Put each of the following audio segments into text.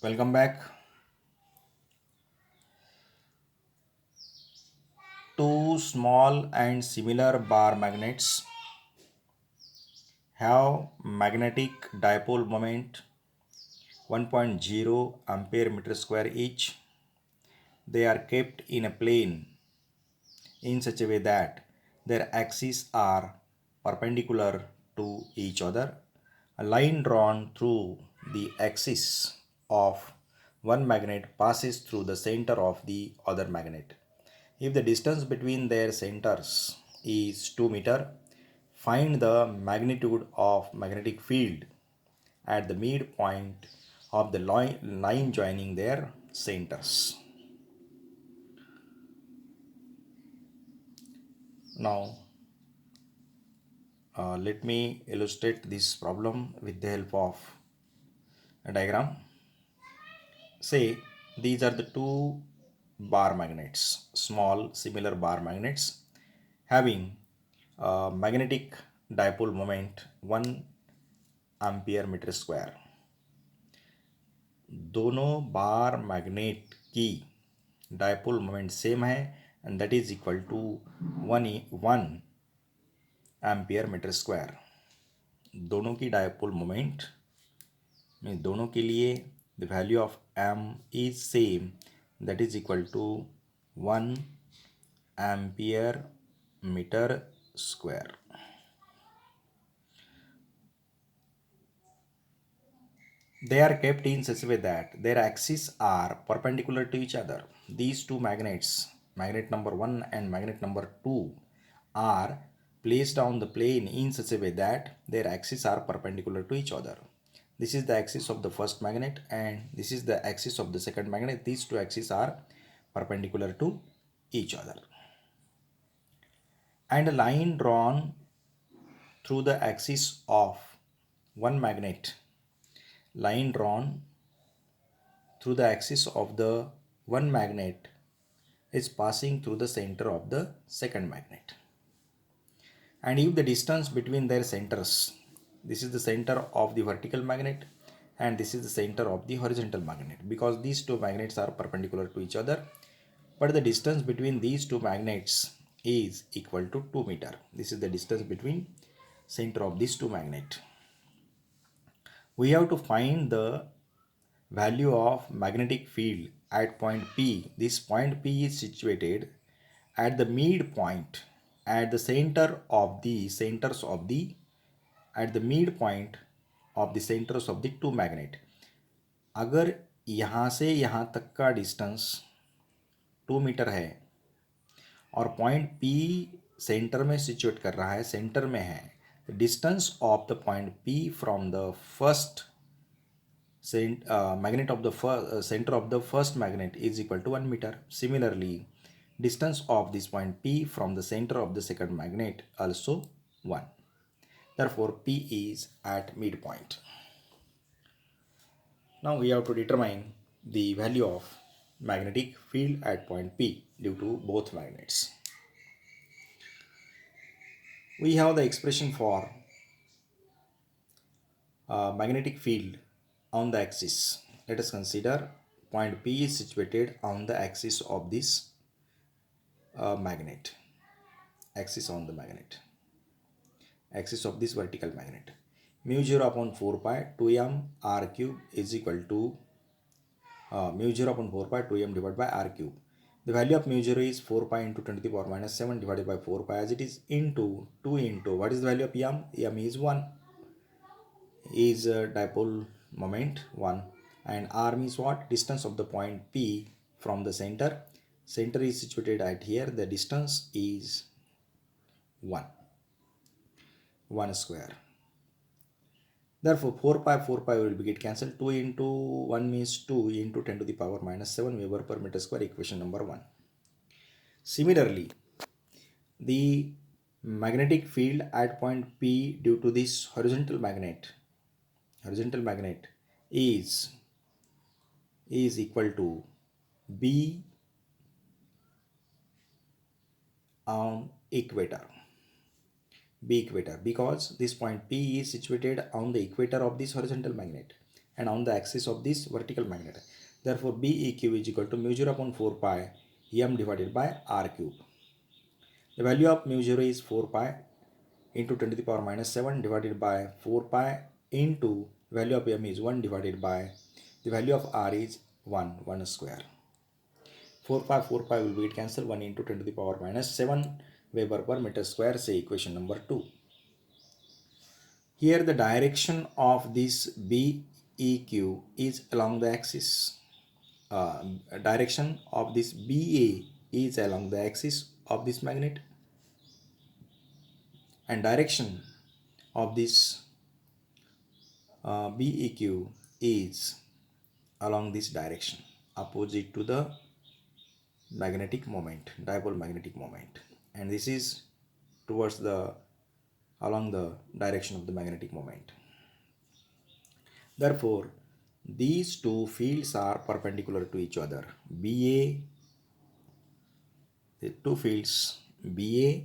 Welcome back. Two small and similar bar magnets have magnetic dipole moment 1.0 ampere meter square each. They are kept in a plane in such a way that their axes are perpendicular to each other. A line drawn through the axis of one magnet passes through the center of the other magnet. If the distance between their centers is 2 meter, find the magnitude of magnetic field at the midpoint of the line joining their centers. Now, let me illustrate this problem with the help of a diagram. Say these are the two bar magnets, small similar bar magnets having magnetic dipole moment 1 ampere meter square. दोनों बार magnet की dipole moment same है and that is equal to 1 ampere metre square. दोनों की dipole moment में दोनों के लिए the value of M is same, that is equal to 1 ampere metre square. They are kept in such a way that their axes are perpendicular to each other. These two magnets, magnet number 1 and magnet number 2, are placed on the plane in such a way that their axes are perpendicular to each other. This is the axis of the first magnet and this is the axis of the second magnet. These two axes are perpendicular to each other. And a line drawn through the axis of one magnet, line drawn through the axis of the one magnet is passing through the center of the second magnet. And if the distance between their centers, this is the center of the vertical magnet and this is the center of the horizontal magnet, because these two magnets are perpendicular to each other, but the distance between these two magnets is equal to 2 meter. This is the distance between center of these two magnets. We have to find the value of magnetic field at point P. This point P is situated at the midpoint, at the center of the centers of the, at the midpoint of the centers of the two magnet. अगर यहाँ से यहाँ तक का distance 2 metre है और point P centre में situate कर रहा है, सेंटर में है, distance of the point P from the first magnet of the center of the first magnet is equal to 1 meter. Similarly, distance of this point P from the center of the second magnet also 1. Therefore, P is at midpoint. Now we have to determine the value of magnetic field at point P due to both magnets. We have the expression for magnetic field on the axis. Let us consider point P is situated on the axis of this magnet, axis on the magnet, axis of this vertical magnet. Mu 0 upon 4 pi 2m r cube is equal to mu 0 upon 4 pi 2m divided by r cube. The value of mu 0 is 4 pi into 10 to the power minus 7 divided by 4 pi as it is into 2 into, what is the value of m? M is 1, is dipole moment 1, and r means what? Distance of the point P from the center. Center is situated at here, the distance is 1 square. Therefore 4 pi will be get cancelled. 2 into 1 means 2 into 10 to the power minus 7 Weber per meter square, equation number 1. Similarly, the magnetic field at point P due to this horizontal magnet is equal to B on equator, because this point P is situated on the equator of this horizontal magnet. and on the axis of this vertical magnet. Therefore, BEQ is equal to mu 0 upon 4 pi m divided by r cube. The value of mu 0 is 4 pi into 10 to the power minus 7 divided by 4 pi into value of m is 1 divided by the value of r is 1 square. 4 pi will be cancelled. 1 into 10 to the power minus 7 Weber per meter square. Say equation number 2. Here the direction of this BEQ is along the axis. Direction of this BA is along the axis of this magnet, and direction of this BEQ is along this direction, opposite to the magnetic moment, dipole magnetic moment, and this is towards the along the direction of the magnetic moment. Therefore, these two fields are perpendicular to each other. The two fields BA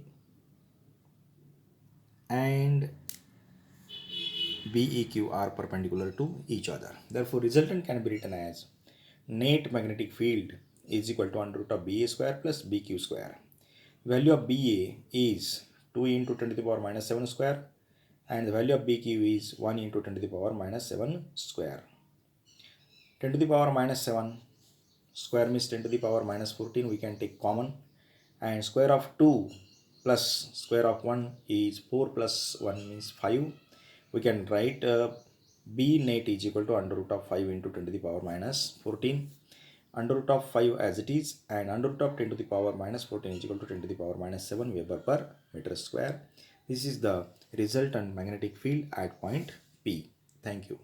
and BEQ are perpendicular to each other. Therefore, resultant can be written as net magnetic field is equal to under root of BA square plus BQ square. Value of BA is 2 into 10 to the power minus 7 square, and the value of BQ is 1 into 10 to the power minus 7 square. 10 to the power minus 7 square means 10 to the power minus 14. We can take common, and square of 2 plus square of 1 is 4 plus 1 means 5. We can write B net is equal to under root of 5 into 10 to the power minus 14. Under root of 5 as it is, and under root of 10 to the power minus 14 is equal to 10 to the power minus 7 Weber per meter square. This is the resultant magnetic field at point P. Thank you.